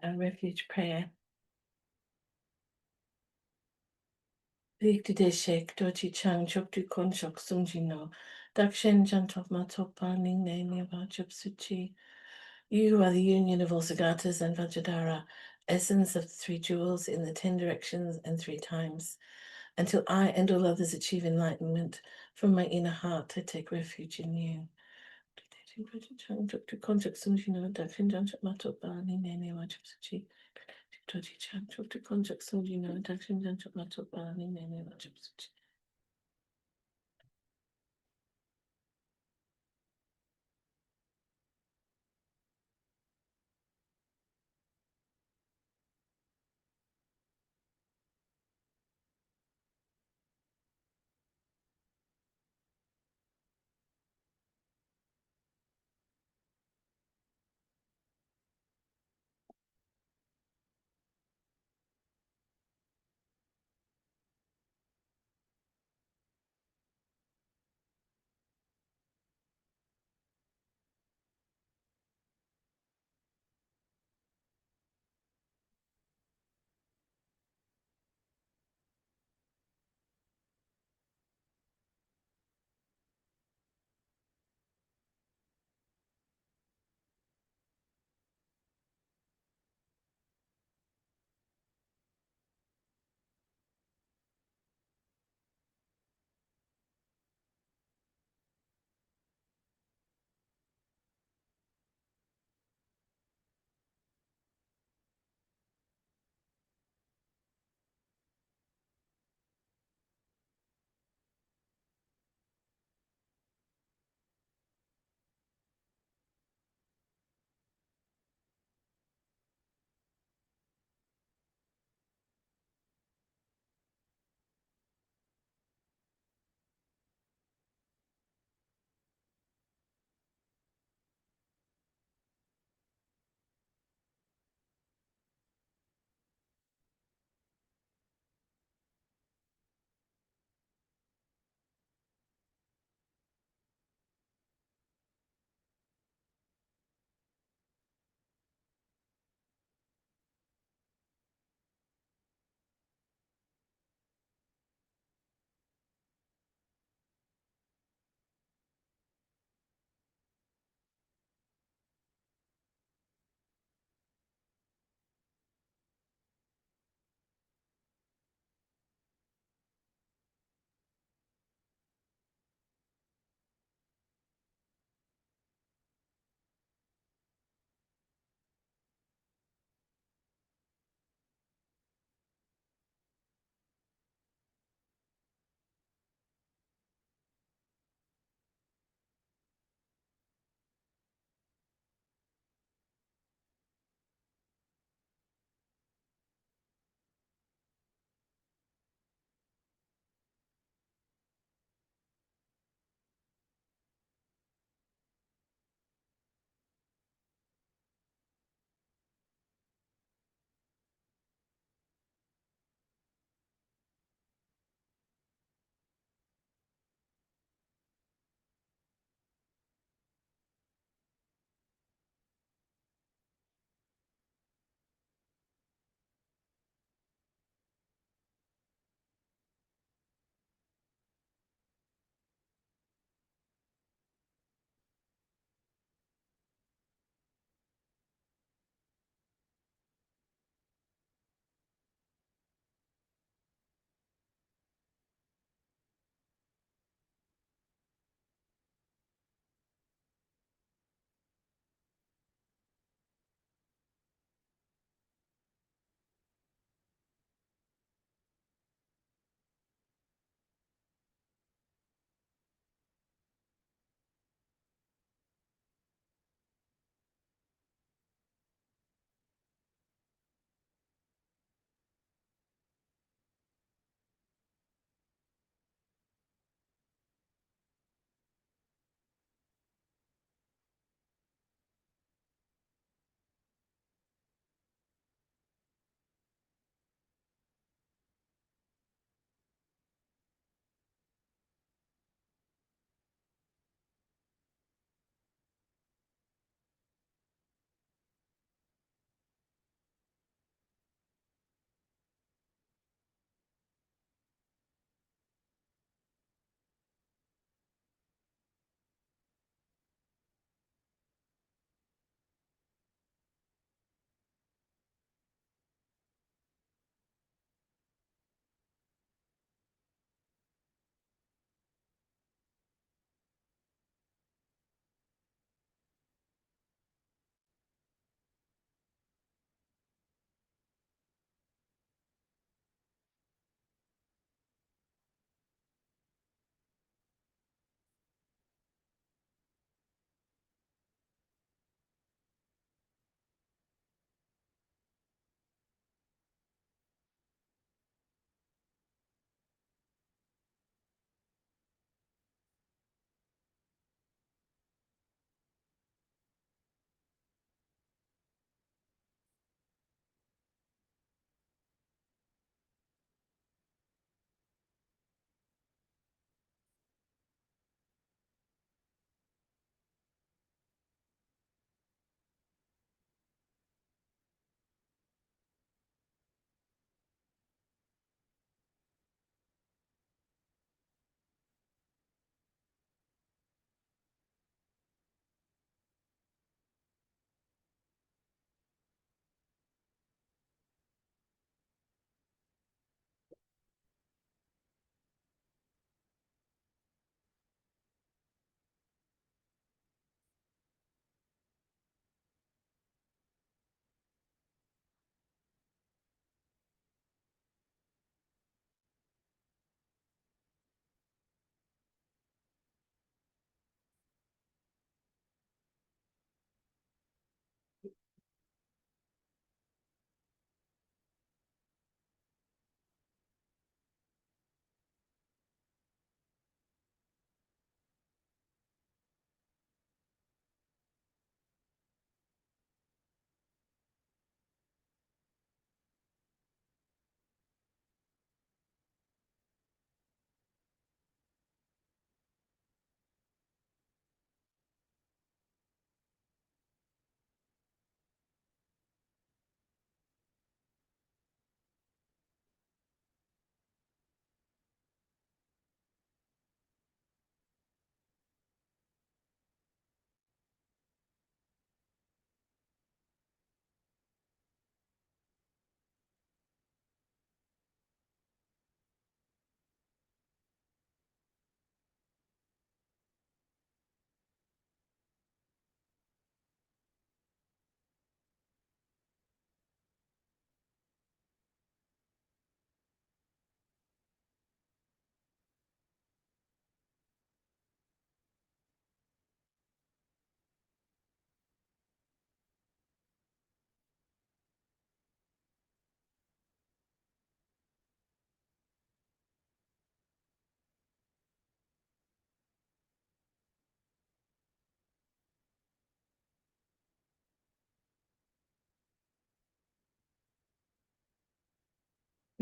A refuge prayer. Shek Doji Chang Chokdu Konshok Sunjino Dakshen Jantop Matopa Ning Name Vajab Suchi. You are the union of all Sagatas and Vajradhara, essence of the three jewels in the 10 directions and 3 times. Until I and all others achieve enlightenment, from my inner heart I take refuge in you.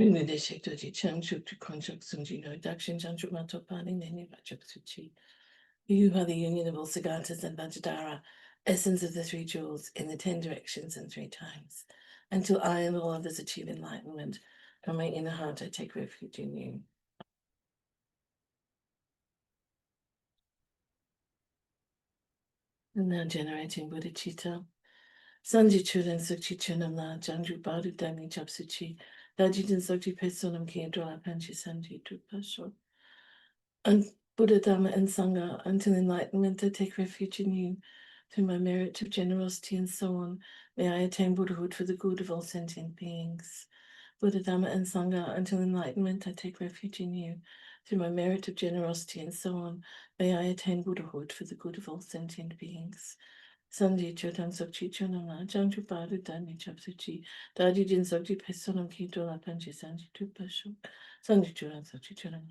Rinpoche Changchuk to Konchuk Sunjino, Dakshin Janchuk Matopani, Nene Vajak Suchi. You are the union of all Sagatas and Vajradhara, essence of the three jewels, in the 10 directions and 3 times. Until I and all others achieve enlightenment, from my inner heart I take refuge in you. And now generating bodhicitta. Sanji Churan Sukchi Chunamla, Jangju Badu Dami Japsuchi, Dajidan Sokti Pesonam Kiendrola Panchi Sanji Drupasho. And Buddha Dharma and Sangha, until enlightenment I take refuge in you. Through my merit of generosity and so on, may I attain Buddhahood for the good of all sentient beings. Buddha Dharma and Sangha, until enlightenment I take refuge in you. Through my merit of generosity and so on, may I attain Buddhahood for the good of all sentient beings. Sanji Chodan Sokchi Chonama, Jangju Badu Dani Chapsuchi, Daji Jin Sokchi Pesonam Kidola Panchi Sanji Tupashu, Sanji Chodan Sokchi Chonama.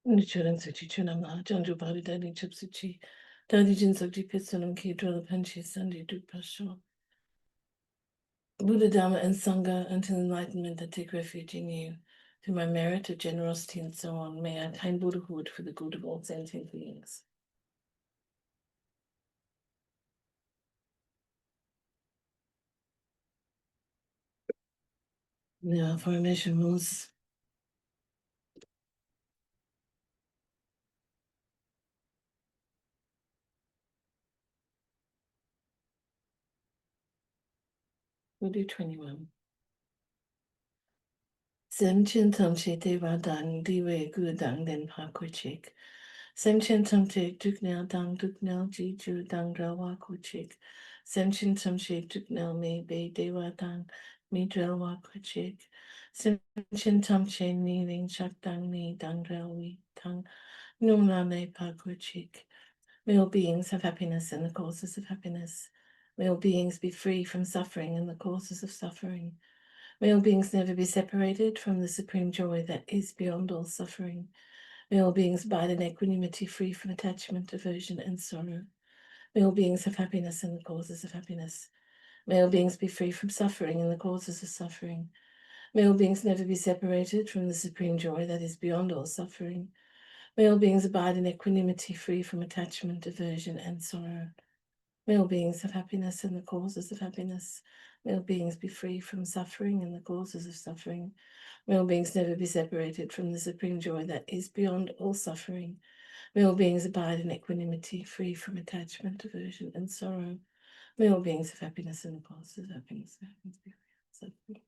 Nichiren Suchi Chunama, Janju Bari Dadi Chipsuchi, Dadi Jinsokji Pitsunum Ki Drilla Panchi Sandi Dupasho. Buddha Dharma and Sangha until enlightenment that take refuge in you. Through my merit of generosity and so on, may I attain Buddhahood for the good of all sentient beings. Now, formation rules. We'll do 21. Sem chen tam che te wa dang di we gu dang den pa ko chik. Sem chen tam che duk nao dang duk nao ji ju dang ra wa ko chik. Sem chen tam che duk nao me be de wa dang mi drel wa ko chik. Sem chen tam che ni ling chak dang ni dang drel wi dang nung la ne pa ko chik. May all beings have happiness and the causes of happiness. May all beings be free from suffering and the causes of suffering. May all beings never be separated from the supreme joy that is beyond all suffering. May all beings abide in equanimity, free from attachment, aversion, and sorrow. May all beings have happiness and the causes of happiness. May all beings be free from suffering and the causes of suffering. May all beings never be separated from the supreme joy that is beyond all suffering. May all beings abide in equanimity, free from attachment, aversion, and sorrow. May all beings have happiness and the causes of happiness. May all beings be free from suffering and the causes of suffering. May all beings never be separated from the supreme joy that is beyond all suffering. May all beings abide in equanimity, free from attachment, aversion, and sorrow. May all beings have happiness and the causes of happiness. Happiness be free from suffering.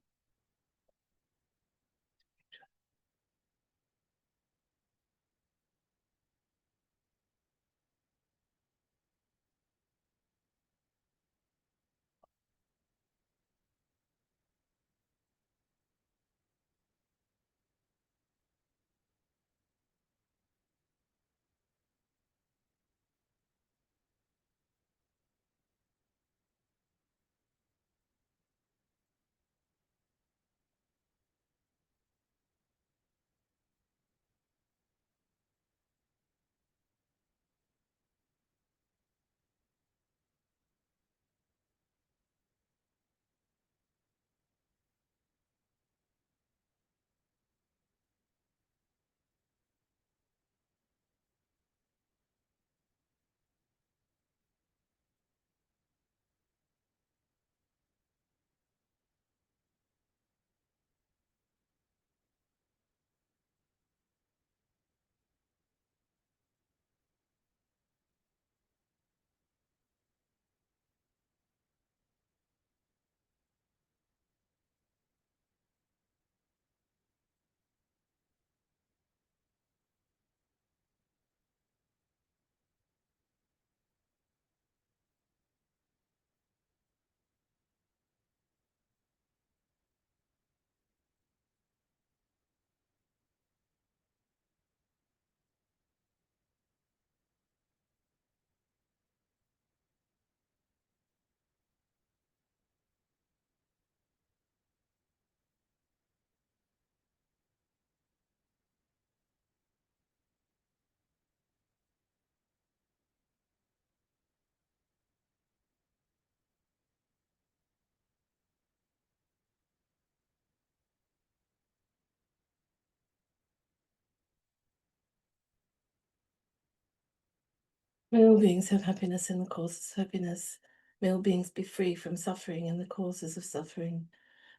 May all beings have happiness and the causes of happiness. May all beings be free from suffering and the causes of suffering.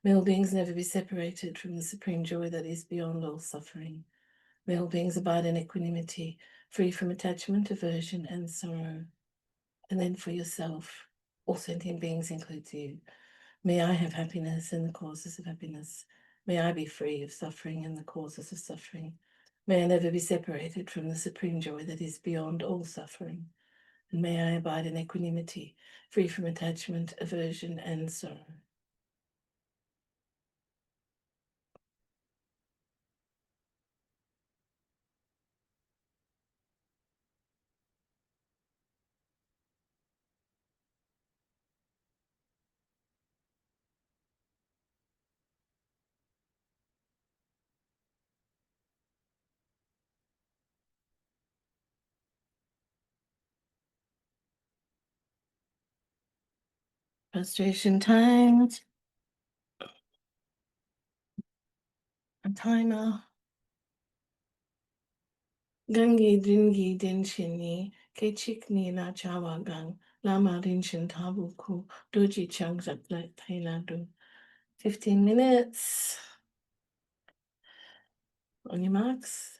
May all beings never be separated from the supreme joy that is beyond all suffering. May all beings abide in equanimity, free from attachment, aversion, and sorrow. And then for yourself, all sentient beings includes you. May I have happiness and the causes of happiness. May I be free of suffering and the causes of suffering. May I never be separated from the supreme joy that is beyond all suffering. And may I abide in equanimity, free from attachment, aversion, and sorrow. Frustration times. A timer. Gangi dingi din shini, ke chikni na chawagang, lama din shin tabuku, doji chang zakla Thailandu. 15 minutes. On your marks.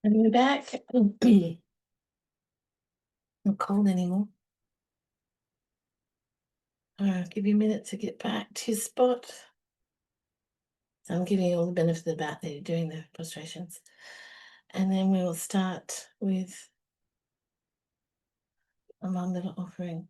And we're back. Not cold anymore. I'll give you a minute to get back to your spot. So I'm giving you all the benefit of the doubt that you're doing the prostrations. And then we will start with a little offering.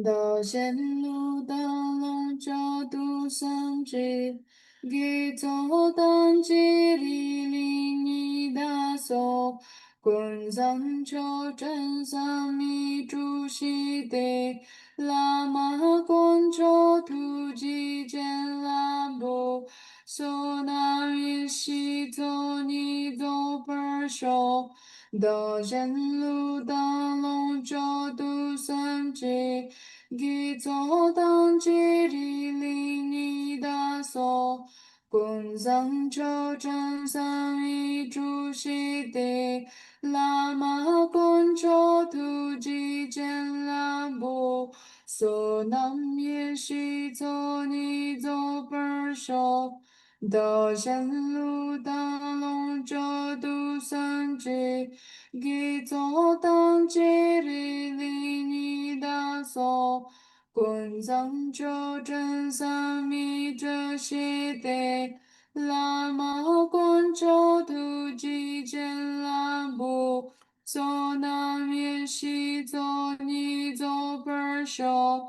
道仙路灯笼照度三只，给走当机里里你大手，滚三秋真三米珠西得，拉玛滚秋土鸡见拉布，索那米西走你走本手。道仙路灯笼照度三只。给走当机里里你大手，滚三秋真三米珠西得，拉玛滚秋土鸡见拉布，索南也西走你走本手。道仙路灯笼照度三只，给走当机里里你大手。滚藏秋真三米这些得，拉玛滚秋土鸡见拉布，走南面西走你走本手。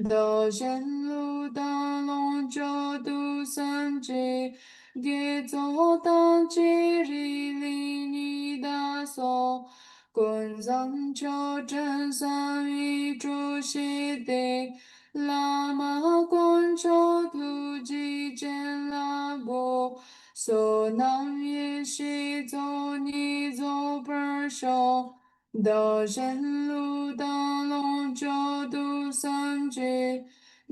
道仙路灯笼照度三只，给走当机里里你大手。滚藏秋真三米珠西得，拉玛滚秋土鸡见拉布，索南也西走你走本手。道仙路灯笼照度三只，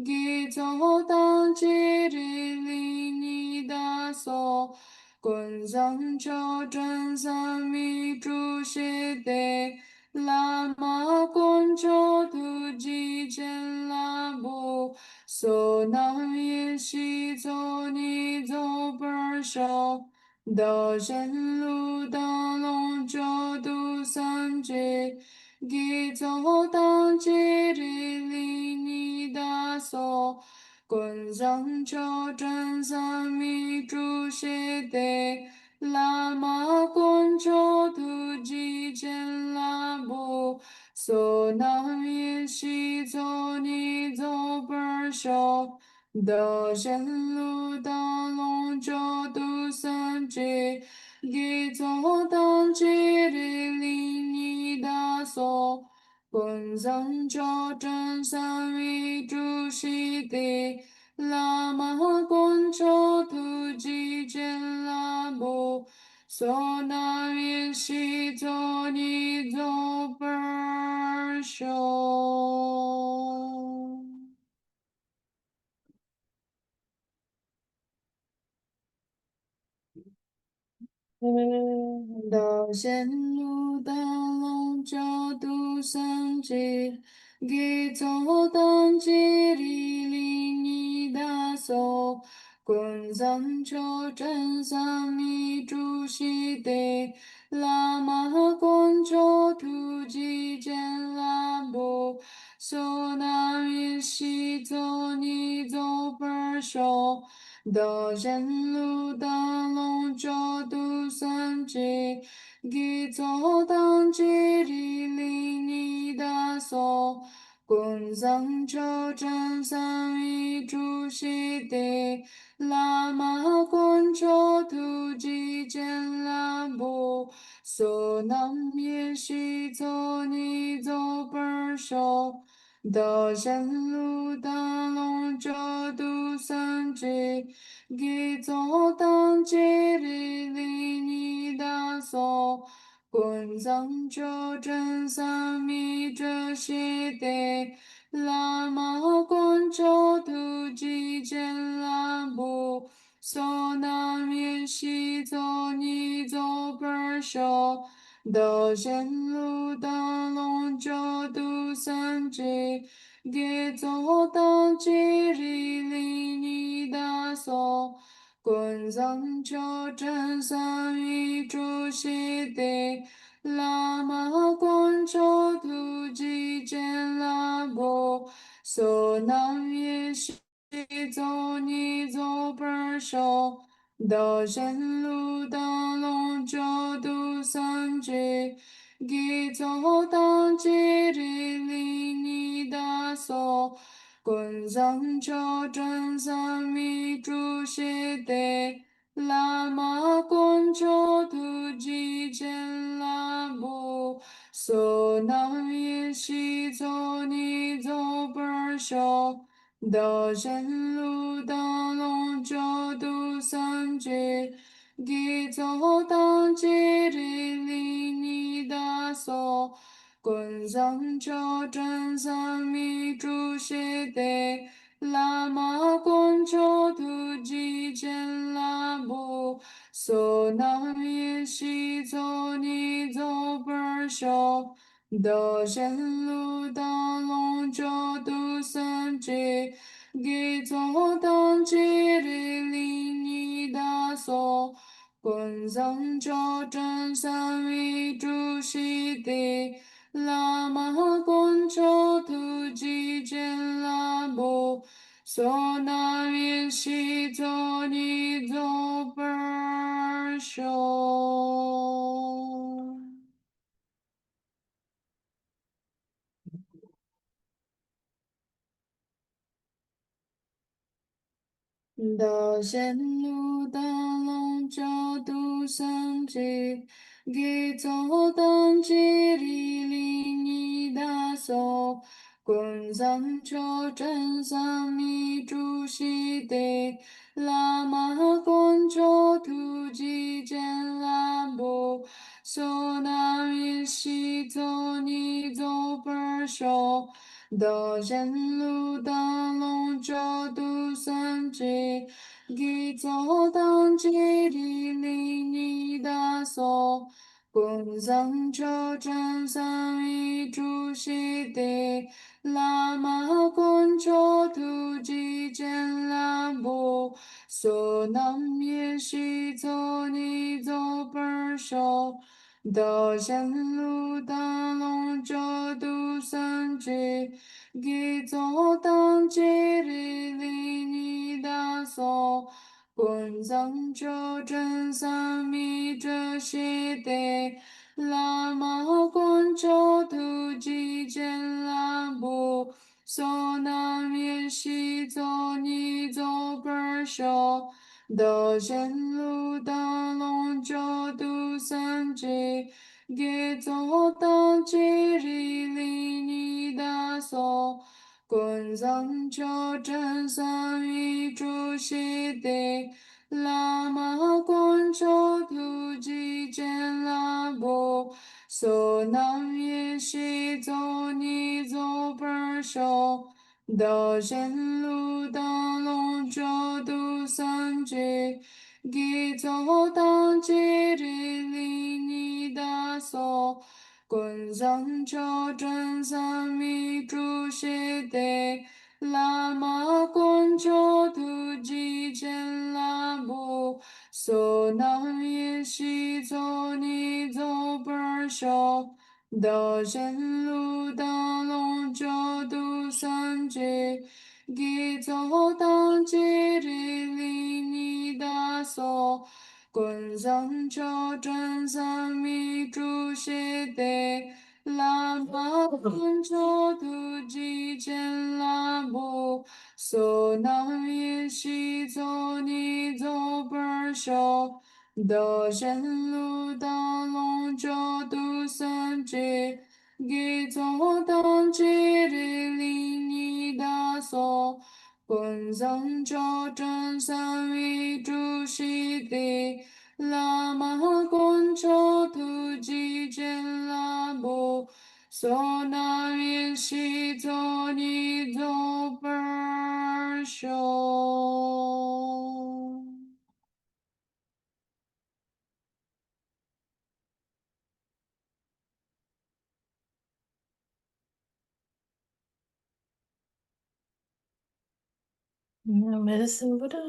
给走当机里里你大手。滚藏秋真三米珠西得，拉玛滚秋土鸡见拉布，索南也西走你走本手。道仙路灯笼照度三只，给走当机里里你大手。滚上秋真三米珠西得，拉玛滚秋土鸡见拉布，索南也西走你走本手。道仙路灯笼照度三只，给走当机里里你大手。滚上秋真三米珠西得，拉玛滚秋土鸡见拉布，索那也西走你走本手。道仙路灯笼照度三只，给走当机里里你大手，滚三秋真三米珠西得，拉玛滚秋土鸡见拉布，索那米西走你走本手。道仙路灯笼照度三只，给走当机里里你大手，滚三秋真三米珠西得，拉玛滚秋土鸡见拉布，索南也西走你走本手。道仙路灯笼照度三只，给走当机里里你大手，滚藏求真三密这些得，喇嘛观照图吉见拉布，娑那面西走尼走本手，道显路当龙九度三智，给走当吉里里尼大娑。滚藏求真三密诸悉地，喇嘛观照图吉见拉布，娑那耶西走尼走本手，道显路当龙九度三智，给走当吉里里尼大娑。滚藏求真三密诸悉地，喇嘛观照图吉见拉布，娑那耶西走尼走本手，道显路当龙九度三智，给走当吉里里尼大娑。滚藏求真三密诸悉地，喇嘛观照图吉见拉布，娑那耶西走尼走本手，道显路当龙九度三智，给走当吉里里尼大娑。滚藏求真三密诸悉地，喇嘛观照图吉见拉布，娑那耶西走尼走本手。道显路灯笼角度三智，给走当吉里里尼大娑。滚藏求真三密诸悉地，喇嘛观照图吉见拉布，娑那耶西走尼走本手。道显路当龙九度三智，给走当吉里里尼大娑。滚藏求真三密诸悉地，喇嘛观照图吉见拉布，娑那耶西走尼走本手。道显路当龙九度三智，给走当吉里里尼大娑。滚藏求真三密这悉地，喇嘛观照图吉见拉布，娑那耶西走尼走本手，道显路当龙九度三智，给走当吉里里尼大娑。滚藏求真三密诸悉地，喇嘛观照图吉见拉布，娑那耶西走尼走本手，道显路当龙九度三智，给走当吉里里尼大娑。滚藏求真三密诸悉地，喇嘛观照图吉见拉布，娑那耶西走尼走本手，道显路当龙九度三智，给走当吉里里尼大娑。滚藏求真三密诸悉地，喇嘛观照图吉见拉布，娑那耶西走尼走本手，道显路当龙九度三智，给走当吉里里尼大娑。滚藏求真三密诸悉地， lama concho tuji labo sona yin shi to ni do per show. Medicine Buddha.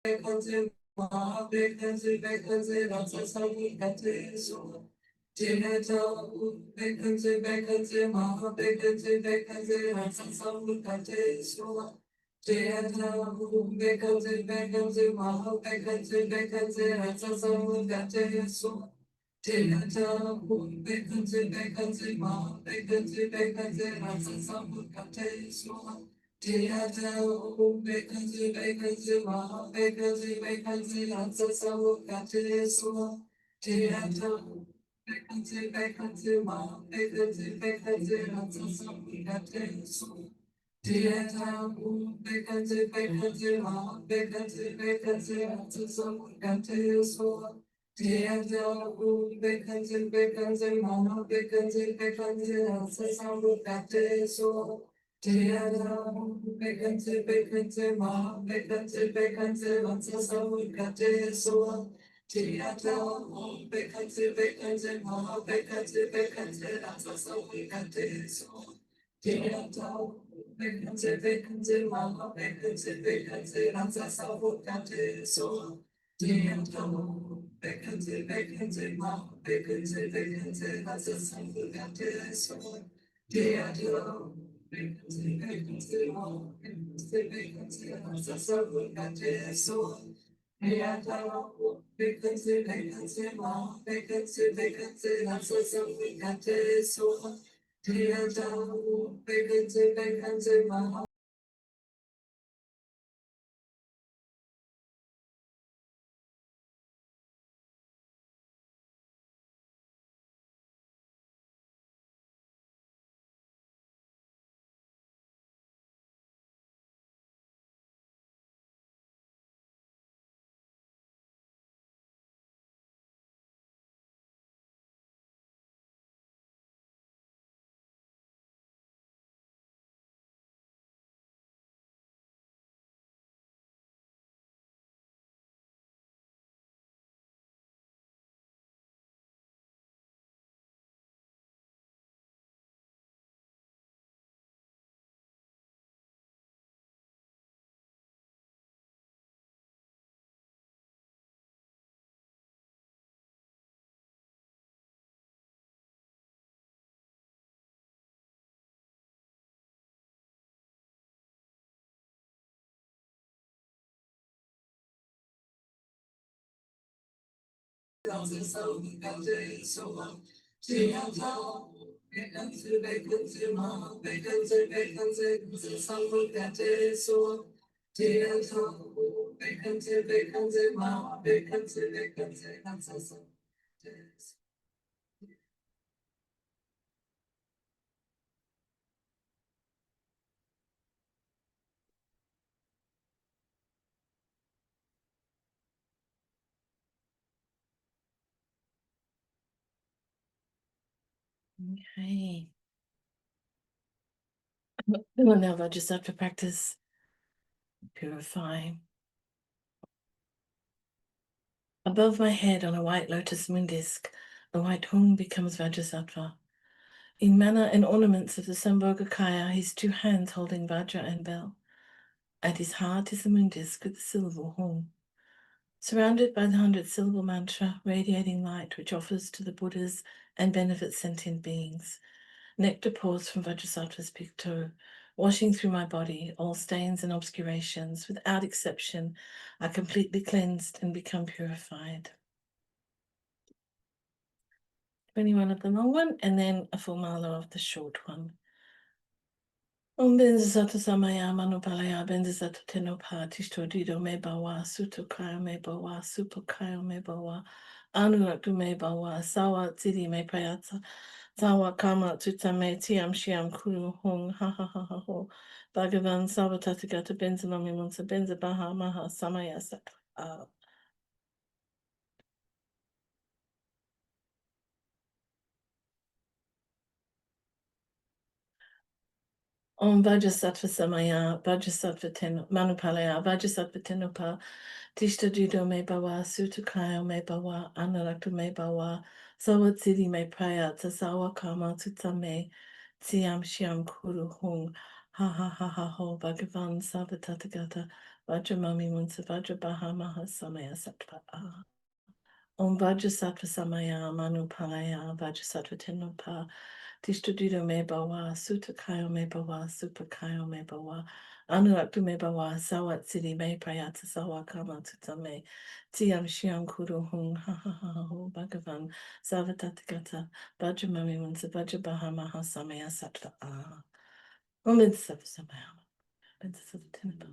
Vacancy, vacancy, vacancy, lots of vacancy, so. Vacancy, vacancy, vacancy, lots of vacancy, so. Vacancy, vacancy, lots of vacancy, so. Vacancy, vacancy, lots of vacancy, so. Vacancy, vacancy, vacancy, lots of vacancy, so. Vacancy, vacancy, lots of vacancy, so. Vacancy, vacancy, lots of vacancy, so. Vacancy, vacancy, lots of vacancy, so. Vacancy, vacancy, lots of vacancy, so. Vacancy, vacancy, lots of vacancy, so. Vacancy, vacancy, lots of vacancy, so. Vacancy, vacancy, lots of vacancy, so. Vacancy, vacancy, lots of vacancy, so. Vacancy, vacancy, lots of vacancy, so. Vacancy, vacancy, lots of vacancy, so. Vacancy, vacancy, lots of vacancy, so. Vacancy, vacancy, lots of vacancy. Okay. Well, now I just have to practice purifying. Above my head on a white lotus moon disk, the white hung becomes Vajrasattva. In manner and ornaments of the Sambhogakaya, his two hands holding Vajra and bell. At his heart is the moon disk with the silver horn. Surrounded by the 100-syllable mantra, radiating light which offers to the Buddhas and benefits sentient beings. Nectar pours from Vajrasattva's big toe, washing through my body. All stains and obscurations, without exception, are completely cleansed and become purified. 21 of the long one, and then a full mala of the short one. Om Benzato Samaya Manupalaya Benzato Tenopa Tishtodido Me Bawa Sutokayo Me Bawa Supokayo Me Bawa Anuraku Me Bawa Sawa Tidi Me Payata Sawa Kama Tutame Tiam Shiam Kuru Hong Ha Ha Ha Ha Ho Bhagavan Sawa Tathagata Benzanomi Munsa Benza Baha Maha Samaya Sat. Om Vajrasattva Samaya, Vajrasattva Manupalaya, Vajrasattva Tenupa, Tishta Judo Me Bawa, Sutukayo Me Bawa, Analaktu Me Bawa, Sawatsidi Me Praya, Tasawa Kama Tutsame, Tsiam Shiam Kuru Hung, Ha ha ha ha ho Bhagavan Savatatagata Vajramami Munsa Vajrabaha Mahasamaya Sattva. Om Vajrasattva Samaya Manu Palaya Vajrasattva Tenupa Tishtudita Me Bawa Sutakayo Me Bawa Supakayo Me Bawa Anuraktu Me Bawa Sawat Siddhi Me Prayata Sawa Kama Tutame Tiam Shiam Kuru Hung Ha Ha Ha Ho Bhagavan Savatatagata Vajramami Munsa Vajrabaha Mahasamaya Sattva. Om Vajrasattva Samaya Vajrasattva Tenupa.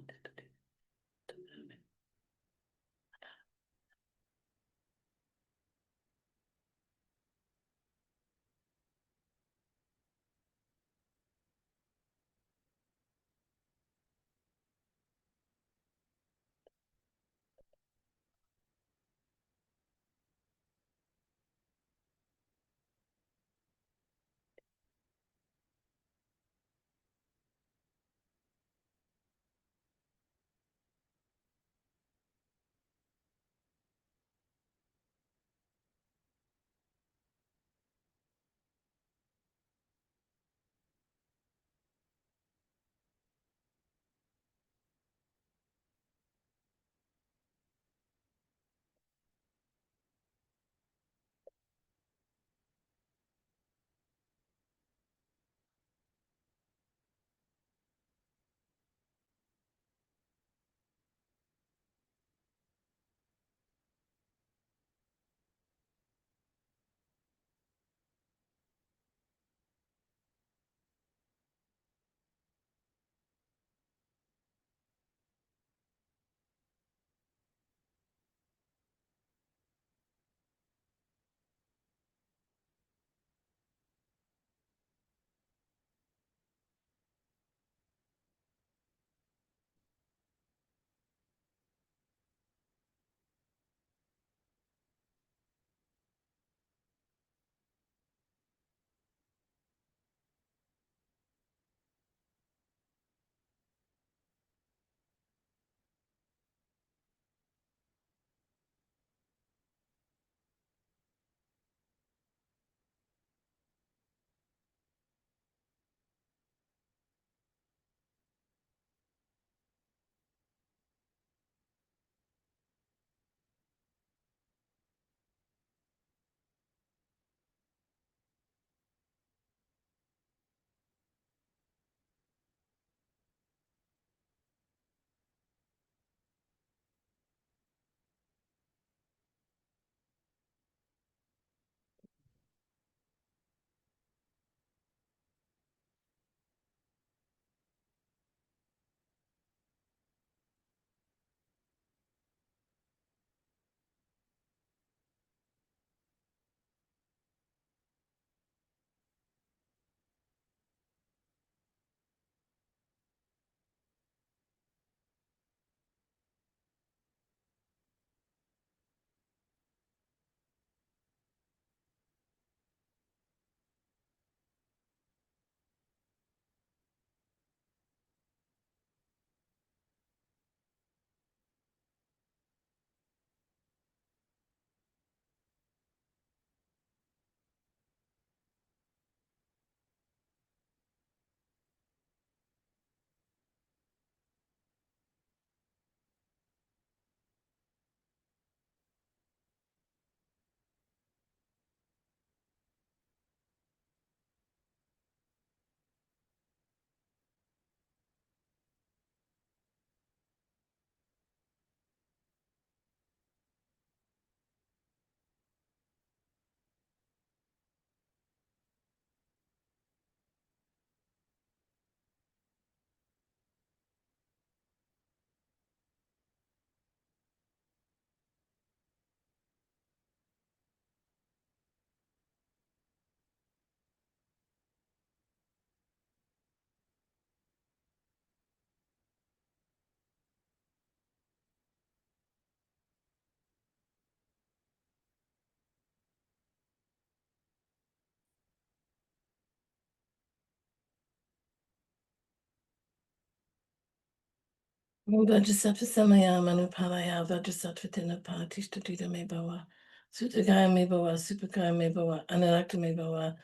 Vajrasattva Samaya Manupalaya Vajrasattva Tinapa Tishtadita Me Bawa Sutagaya Me Bawa Supakaya Me Bawa Analakta Me Bawa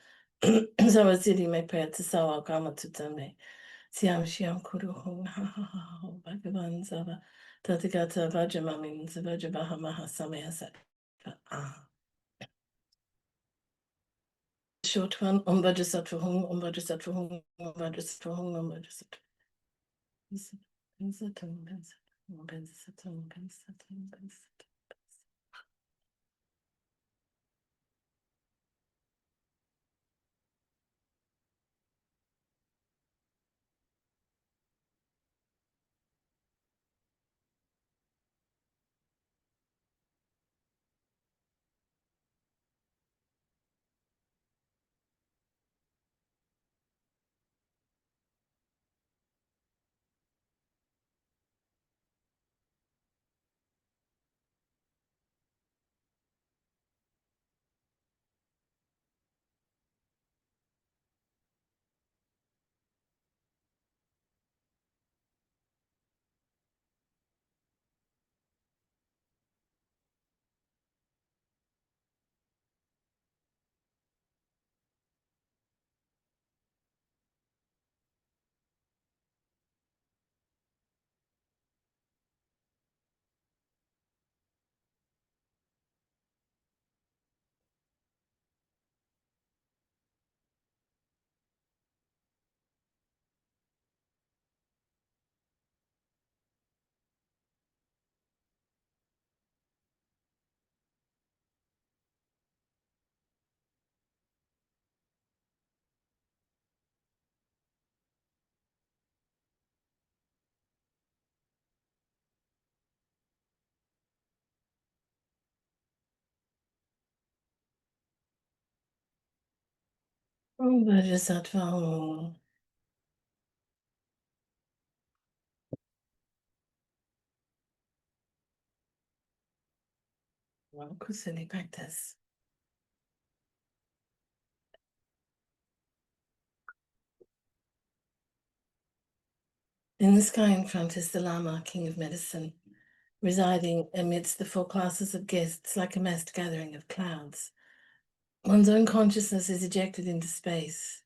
Zawasidi Me Payat Sawa Kama Tutame Siam Shiam Kuru Hong Ha Ha Ha Ho Bhagavan Zava Tathagata Vajramamin Zavajabahamaha Samayasat. Ah. Short one, Om Vajrasattva Hum, Om Vajrasattva Hum, Om Vajrasattva Hum, Om Vajrasattva. Pensatum, pensatum, pensatum, pensatum, pensatum. Om Vajrasattva Hum. Well, Kusini practice. In the sky in front is the Lama, king of medicine, residing amidst the four classes of guests like a massed gathering of clouds. One's own consciousness is ejected into space,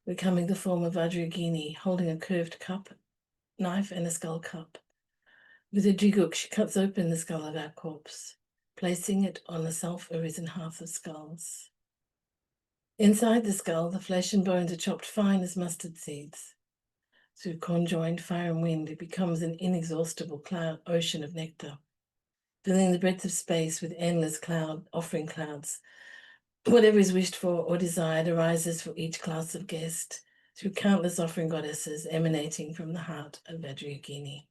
becoming the form of Vajrayogini, holding a curved cup, knife, and a skull cup. With a jiguk, she cuts open the skull of our corpse, placing it on the self-arisen hearth of skulls. Inside the skull, the flesh and bones are chopped fine as mustard seeds. Through conjoined fire and wind, it becomes an inexhaustible ocean of nectar, filling the breadth of space with endless offering clouds. Whatever is wished for or desired arises for each class of guest through countless offering goddesses emanating from the heart of Vajrayogini.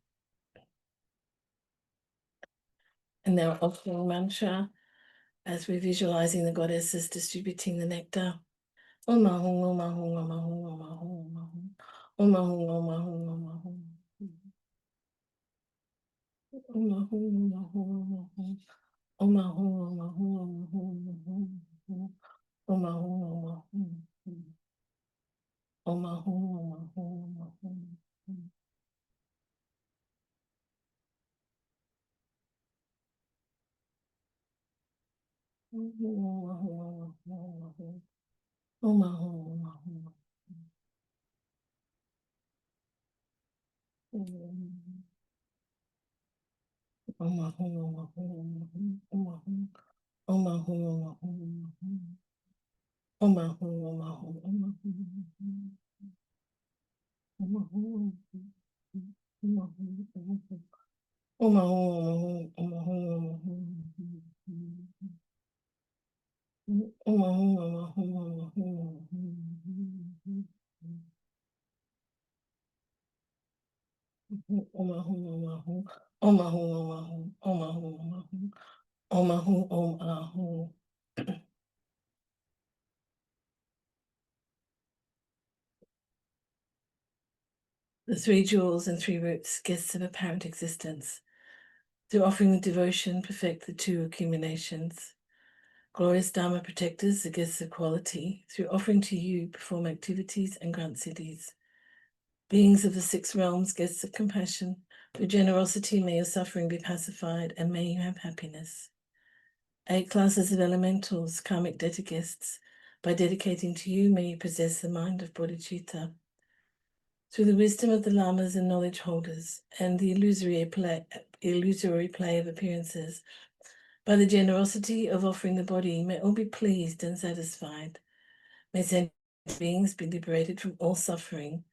And now offering mantra, as we're visualizing the goddesses distributing the nectar. Om Ahum, Om Ahum, Om Ahum, Om Ahum, Om Ahum, Om Ahum, Om Ahum. Om Ahum, Om Ahum, Om Ahum, Om Ahum, Om Ahum, Om Ahum, Om Ahum, Om Ahum. The three jewels and three roots, guests of apparent existence. Through offering the devotion, perfect the two accumulations. Glorious Dharma protectors, the guests of quality. Through offering to you, perform activities and grant siddhis. Beings of the six realms, guests of compassion. Through generosity, may your suffering be pacified and may you have happiness. 8 classes of elementals, karmic debtor guests. By dedicating to you, may you possess the mind of bodhicitta. through the wisdom of the lamas and knowledge holders, and the illusory play of appearances. By the generosity of offering the body, may all be pleased and satisfied. May sentient beings be liberated from all suffering.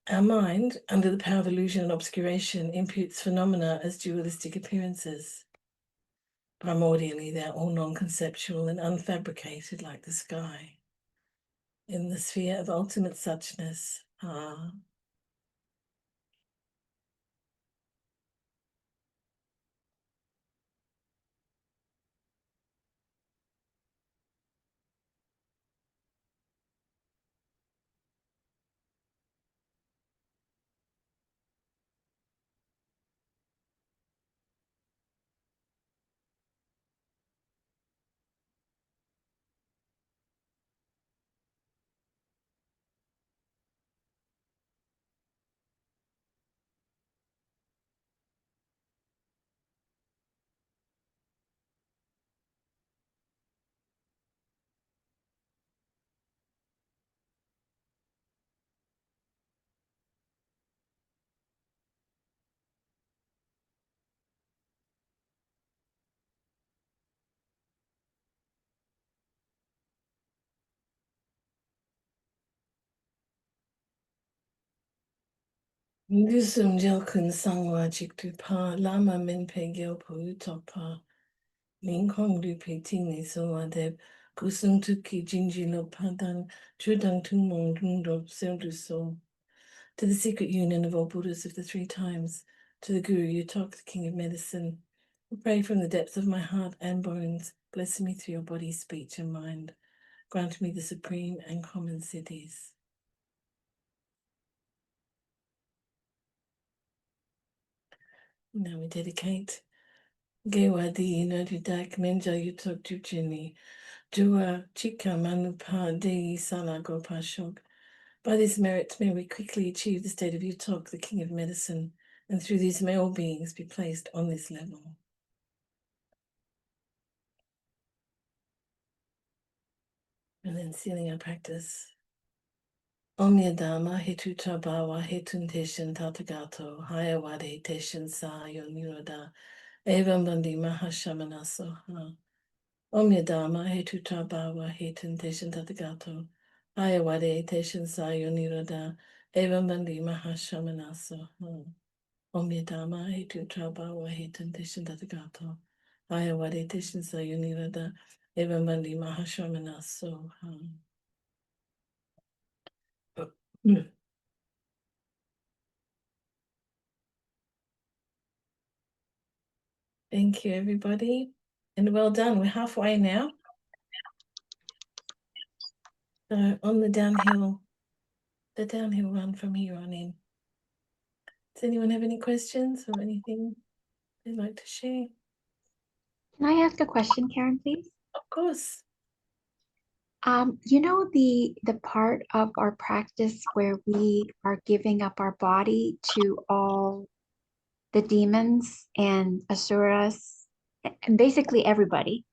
Our mind, under the power of illusion and obscuration, imputes phenomena as dualistic appearances. Primordially, they're all non-conceptual and unfabricated like the sky. In the sphere of ultimate suchness, Nusum jelkun sangwa jiktu pa, lama min pe gyopo Yuthok pa, ling kong du pe ting so adeb, kusung tuki jinji lo padang, chudang tung mong dung do du so. To the secret union of all Buddhas of the three times, to the Guru Yuthok, the King of Medicine, I pray from the depths of my heart and bones, bless me through your body, speech, and mind. Grant me the supreme and common cities. Now we dedicate Gewadi Nadudak Menja Yuthok Jujini, Jua Chika Manupa Dei Sala Gopa Shok. By this merit may we quickly achieve the state of Yuthok, the King of Medicine, and through these may all beings be placed on this level. And then sealing our practice. Omnia Dhamma Hetu Tabawa Hetun Teshin Tatagato Hayawade Teshin Sa Yoniroda Evam Bandi Mahashamana Soha. Omnia Dhamma Hetu Tabawa Hetun Teshin Tatagato Hayawade Teshin Sa Yoniroda Evam Bandi Mahashamana Soha. Omnia Dhamma Hetu Tabawa Hetun Teshin Tatagato Hayawade Teshin Sa Yoniroda Evam Bandi Mahashamana Soha. Thank you, everybody. And well done. We're halfway now. So on the downhill run from here on in. Does anyone have any questions or anything they'd like to share? Can I ask a question, Karen, please? Of course. You know the part of our practice where we are giving up our body to all the demons and asuras and basically everybody.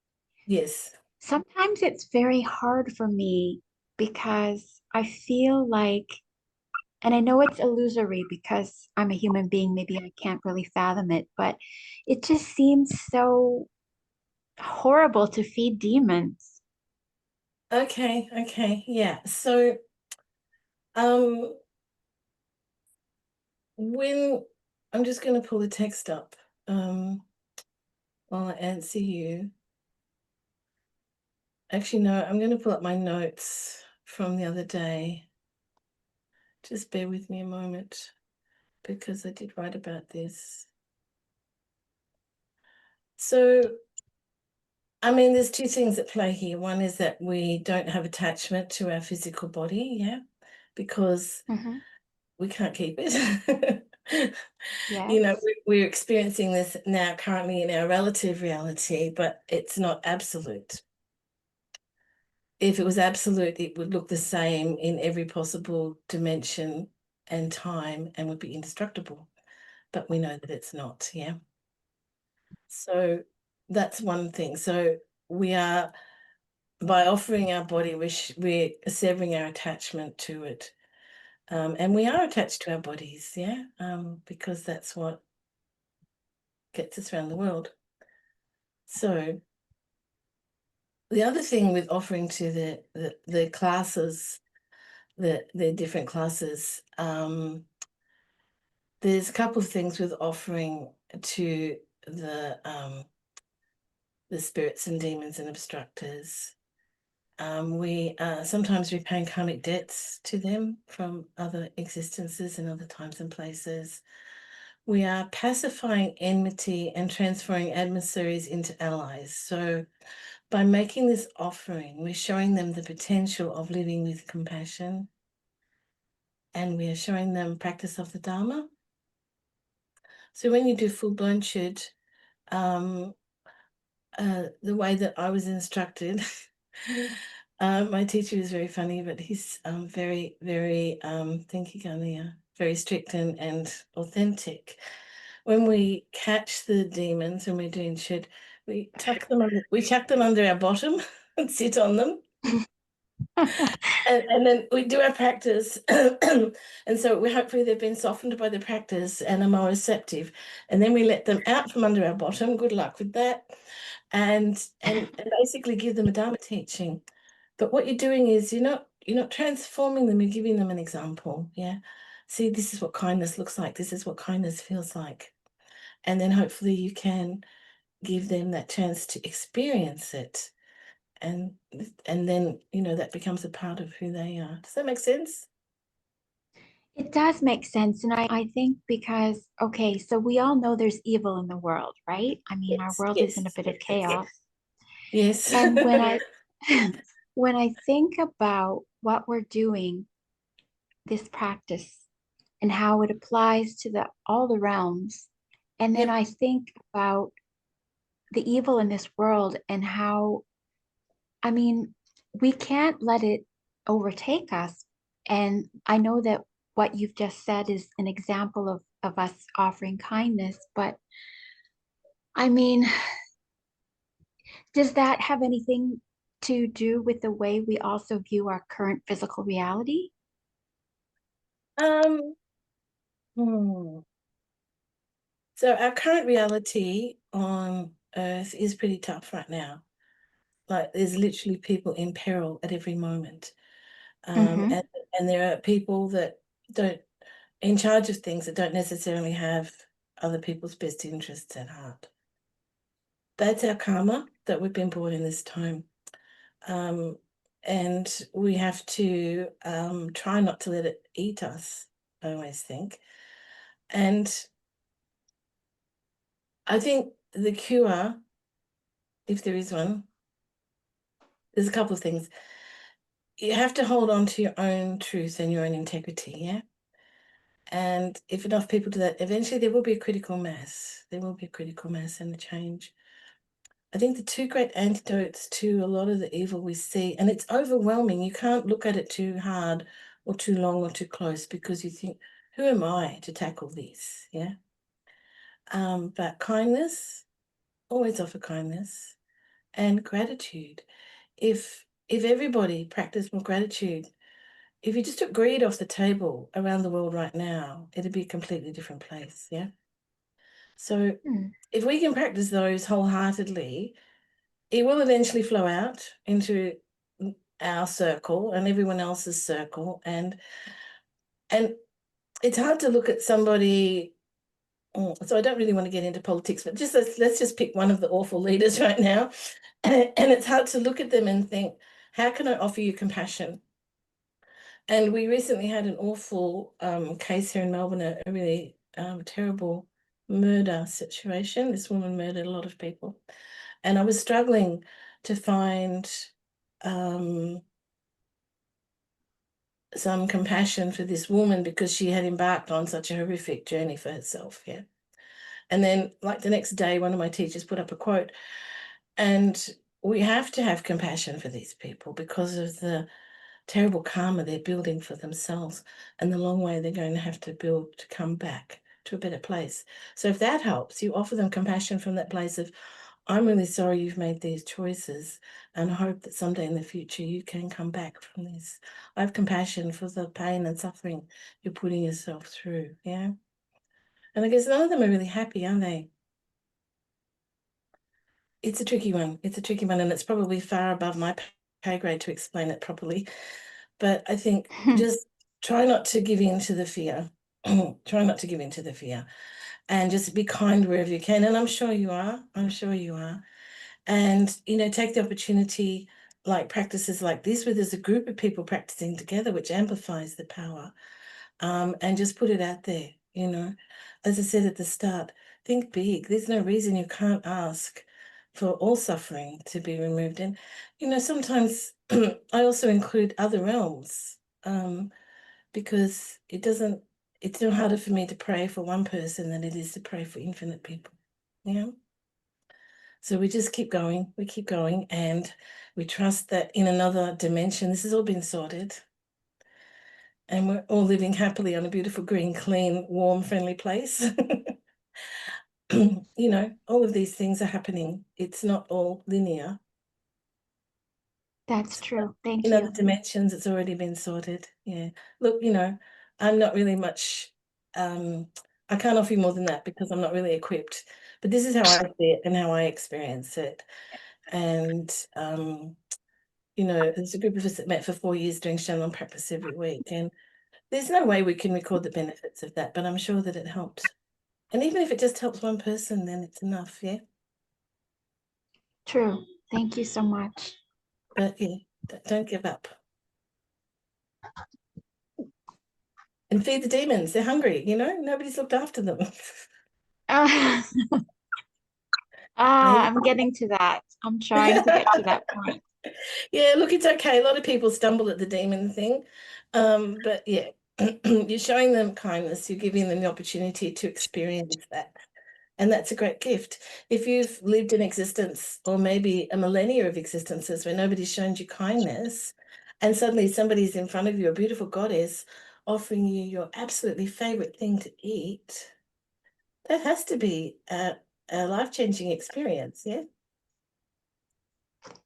Yes. Sometimes it's very hard for me because I feel like, and I know it's illusory because I'm a human being, maybe I can't really fathom it, but it just seems so horrible to feed demons. Okay. Yeah. So when I'm just going to pull the text up while I answer you. Actually, no, I'm going to pull up my notes from the other day. Just bear with me a moment because I did write about this. So, I mean, there's two things at play here. One is that we don't have attachment to our physical body, yeah, because we can't keep it. Yes. You know, we're experiencing this now currently in our relative reality, but it's not absolute. If it was absolute, it would look the same in every possible dimension and time and would be indestructible. But we know that it's not, yeah. So that's one thing. So we are, by offering our body, we're severing our attachment to it. And we are attached to our bodies, yeah, because that's what gets us around the world. So the other thing with offering to the classes, the different classes, there's a couple of things with offering to the spirits and demons and obstructors. We sometimes repaying karmic debts to them from other existences and other times and places. We are pacifying enmity and transferring adversaries into allies. So by making this offering, we're showing them the potential of living with compassion, and we are showing them practice of the Dharma. So when you do full-blown chit, the way that I was instructed, my teacher was very funny, but he's very, very, very strict and authentic. When we catch the demons and we're doing chit, we chuck them under our bottom and sit on them. And then we do our practice, and so hopefully they've been softened by the practice and are more receptive. And then we let them out from under our bottom. Good luck with that, and basically give them a Dharma teaching. But what you're doing is you're not transforming them. You're giving them an example. Yeah, see, this is what kindness looks like. This is what kindness feels like, and then hopefully you can give them that chance to experience it. And then that becomes a part of who they are. Does that make sense? It does make sense. And I think because, okay, so we all know there's evil in the world, right? I mean, our Yes, world is yes, in a bit of yes, chaos. yes. And when I when I think about what we're doing, this practice, and how it applies to all the realms, and then Yep. I think about the evil in this world and how, I mean, we can't let it overtake us. And I know that what you've just said is an example of us offering kindness, but I mean, does that have anything to do with the way we also view our current physical reality? Um, hmm. So our current reality on Earth is pretty tough right now. Like there's literally people in peril at every moment. Mm-hmm. And there are people that don't in charge of things that don't necessarily have other people's best interests at heart. That's our karma that we've been brought in this time. And we have to try not to let it eat us, I always think. And I think the cure, if there is one, there's a couple of things. You have to hold on to your own truth and your own integrity, yeah? And if enough people do that, eventually there will be a critical mass. There will be a critical mass and a change. I think the two great antidotes to a lot of the evil we see, and it's overwhelming. You can't look at it too hard or too long or too close because you think, who am I to tackle this? Yeah. But kindness, always offer kindness and gratitude. If everybody practiced more gratitude, if you just took greed off the table around the world right now, it'd be a completely different place. Yeah. So Hmm. if we can practice those wholeheartedly, it will eventually flow out into our circle and everyone else's circle. And it's hard to look at somebody. So I don't really want to get into politics, but just let's just pick one of the awful leaders right now. And it's hard to look at them and think, how can I offer you compassion? And we recently had an awful case here in Melbourne, a really terrible murder situation. This woman murdered a lot of people. And I was struggling to find um, some compassion for this woman because she had embarked on such a horrific journey for herself. Yeah. And then, like the next day, one of my teachers put up a quote, and we have to have compassion for these people because of the terrible karma they're building for themselves and the long way they're going to have to build to come back to a better place. So if that helps, you offer them compassion from that place of, I'm really sorry you've made these choices, and I hope that someday in the future you can come back from this. I have compassion for the pain and suffering you're putting yourself through, yeah? And I guess none of them are really happy, are they? It's a tricky one. It's a tricky one, and it's probably far above my pay grade to explain it properly. But I think just try not to give in to the fear. Try not to give in to the fear, and just be kind wherever you can. And I'm sure you are. I'm sure you are. And, you know, take the opportunity, like practices like this, where there's a group of people practicing together, which amplifies the power, and just put it out there, you know. As I said at the start, think big. There's no reason you can't ask for all suffering to be removed. And, you know, sometimes I also include other realms, because it's no harder for me to pray for one person than it is to pray for infinite people, you know. So we just keep going, and we trust that in another dimension, this has all been sorted, and we're all living happily on a beautiful, green, clean, warm, friendly place. You know, all of these things are happening. It's not all linear. That's true. Thank In other you. dimensions, it's already been sorted. Yeah. Look, you know, I'm not really much, I can't offer you more than that because I'm not really equipped. But this is how I see it and how I experience it. And you know, there's a group of us that met for 4 years doing Shannon practice every week, and there's no way we can record the benefits of that, but I'm sure that it helped. And even if it just helps one person, then it's enough, yeah? True. Thank you so much. But yeah, don't give up. And feed the demons. They're hungry, you know? Nobody's looked after them. Uh, Maybe. I'm getting to that. I'm trying to get to that point. Yeah, look, it's okay. A lot of people stumble at the demon thing. But yeah, you're showing them kindness. You're giving them the opportunity to experience that. And that's a great gift. If you've lived an existence or maybe a millennia of existences where nobody's shown you kindness, and suddenly somebody's in front of you, a beautiful goddess, offering you your absolutely favorite thing to eat, that has to be a life-changing experience, yeah?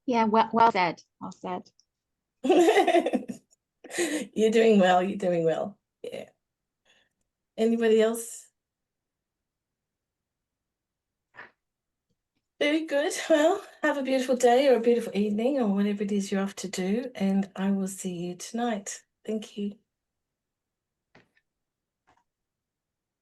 Yeah, well said. Well said. You're doing well. You're doing well. Yeah. Anybody else? Very good. Well, have a beautiful day or a beautiful evening or whatever it is you're off to do, and I will see you tonight. Thank you.